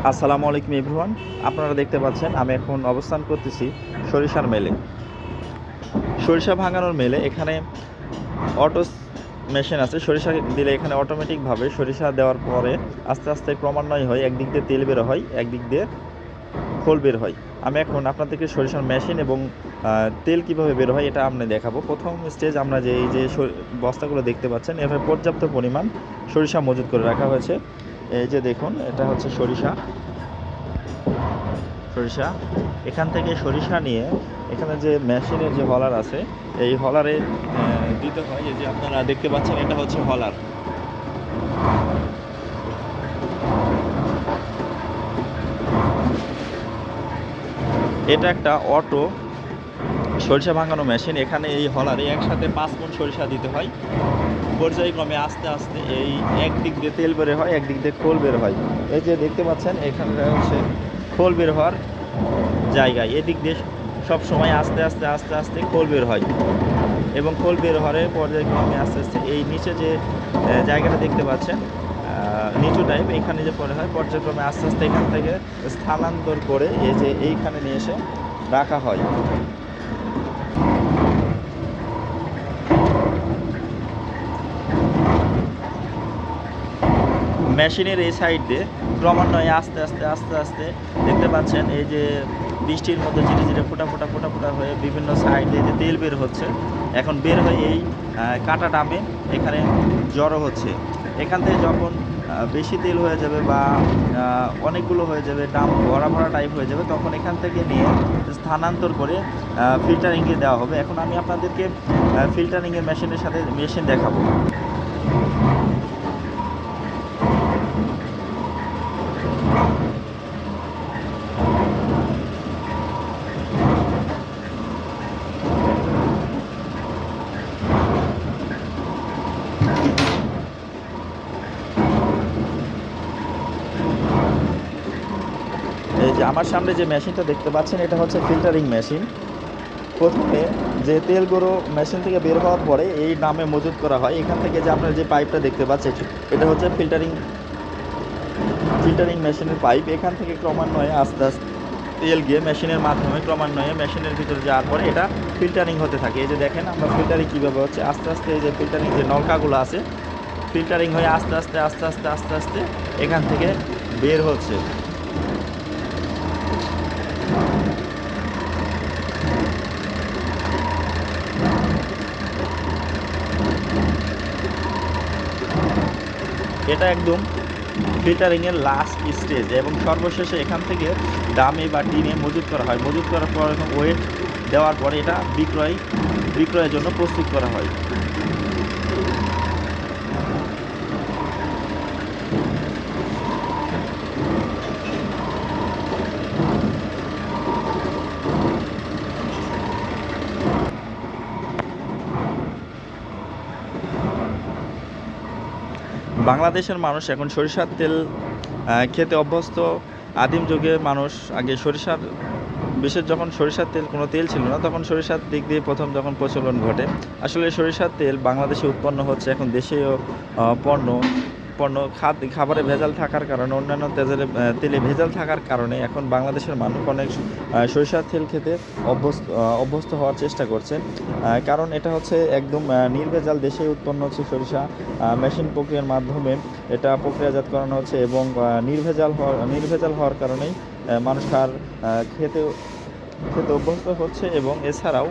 আসসালামু আলাইকুম এভরিওয়ান। আপনারা দেখতে পাচ্ছেন আমি এখন অবস্থান করতেছি সরিষার মেলে। সরিষা ভাঙানোর মেলে এখানে অটো মেশিন আছে। সরিষা দিলে এখানে অটোমেটিকভাবে সরিষা দেওয়ার পরে আস্তে আস্তে ক্রমান্বয়ে হয়, একদিক দিয়ে তেল বের হয়, একদিক দিয়ে খোল বের হয়। আমি এখন আপনাদেরকে সরিষার মেশিন এবং তেল কিভাবে বের হয় এটা আপনি দেখাবো। প্রথম স্টেজ আমরা যে এই যে বস্তাগুলো দেখতে পাচ্ছেন, এভাবে পর্যাপ্ত পরিমাণ সরিষা মজুত করে রাখা হয়েছে। এই যে দেখুন, এটা হচ্ছে সরিষা। এখান থেকে সরিষা নিয়ে এখানে যে মেশিনের যে হলার আছে, এই হলারে দিতে হয়। এই যে আপনারা দেখতে পাচ্ছেন, এটা হচ্ছে হলার। এটা একটা অটো সরিষা ভাঙানো মেশিন। এখানে এই হলারে একসাথে 5 মণ সরিষা দিতে হয়। পর্যায়ক্রমে আস্তে আস্তে এই একদিক দিয়ে তেল বের হয়, একদিক দিয়ে খোল বের হয়। এই যে দেখতে পাচ্ছেন, এখানে হচ্ছে খোল বের হওয়ার জায়গায় এদিক দিয়ে সব সময় আস্তে আস্তে আস্তে আস্তে খোল বের হয় এবং খোল বের হওয়ার পর্যায়ক্রমে আস্তে আস্তে এই নিচে যে জায়গাটা দেখতে পাচ্ছেন, নিচু টাইপ, এখানে যে পরে হয়, পর্যায়ক্রমে আস্তে আস্তে এখান থেকে স্থানান্তর করে এই যে এইখানে নিয়ে এসে রাখা হয়। মেশিনের এই সাইড দিয়ে ক্রমান্বয়ে আস্তে আস্তে আস্তে আস্তে দেখতে পাচ্ছেন, এই যে বৃষ্টির মধ্যে ধীরে ধীরে ফোটা ফোটা ফোটা ফোটা হয়ে বিভিন্ন সাইডে যে তেল বের হচ্ছে, এখন বের হয়ে এই কাটা ডামে এখানে জড়ো হচ্ছে। এখান থেকে যখন বেশি তেল হয়ে যাবে বা অনেকগুলো হয়ে যাবে, ডাম ভরা ভরা টাইপ হয়ে যাবে, তখন এখান থেকে নিয়ে স্থানান্তর করে ফিল্টারিংয়ে দেওয়া হবে। এখন আমি আপনাদেরকে ফিল্টারিংয়ের মেশিনের সাথে মেশিন দেখাবো। এই যে আমার সামনে যে মেশিনটা দেখতে পাচ্ছেন, এটা হচ্ছে ফিল্টারিং মেশিন। প্রথমে যে তেলগুলো মেশিন থেকে বের হওয়ার পরে এই ড্রামে মজুত করা হয়। এখান থেকে যে আপনার যে পাইপটা দেখতে পাচ্ছেন, এটা হচ্ছে ফিল্টারিং মেশিনের পাইপ। এখান থেকে ক্রমান্বয়ে আস্তে আস্তে তেল গিয়ে মেশিনের মাধ্যমে ক্রমান্বয়ে মেশিনের ভিতরে যাওয়ার পরে এটা ফিল্টারিং হতে থাকে। এই যে দেখেন আমরা ফিল্টারিং কীভাবে হচ্ছে, আস্তে আস্তে এই যে ফিল্টারিং যে নলকাগুলো আছে, ফিল্টারিং হয়ে আস্তে আস্তে আস্তে আস্তে আস্তে আস্তে এখান থেকে বের হচ্ছে। এটা একদম ফিল্টারিংয়ের লাস্ট স্টেজ এবং সর্বশেষে এখান থেকে ডামে বা টিনে মজুত করা হয়। মজুত করার পর এখন ওয়েট দেওয়ার পরে এটা বিক্রয়ের জন্য প্রস্তুত করা হয়। বাংলাদেশের মানুষ এখন সরিষার তেল খেতে অভ্যস্ত। আদিম যুগে মানুষ আগে বিশেষ যখন সরিষার তেল কোনো তেল ছিল না, তখন সরিষার দিক দিয়ে প্রথম যখন প্রচলন ঘটে। আসলে সরিষার তেল বাংলাদেশে উৎপন্ন হচ্ছে এখন দেশীয় পণ্য খাবারে ভেজাল থাকার কারণে, অন্যান্য তেলে ভেজাল থাকার কারণে এখন বাংলাদেশের মানুষ অনেক সরিষার তেল খেতে অভ্যস্ত হওয়ার চেষ্টা করছে। কারণ এটা হচ্ছে একদম নির্ভেজাল, দেশে উৎপন্ন হচ্ছে সরিষা। মেশিন প্রক্রিয়ার মাধ্যমে এটা প্রক্রিয়াজাত করানো হচ্ছে এবং নির্ভেজাল হওয়ার কারণেই মানুষ খেতে অভ্যস্ত হচ্ছে। এবং এছাড়াও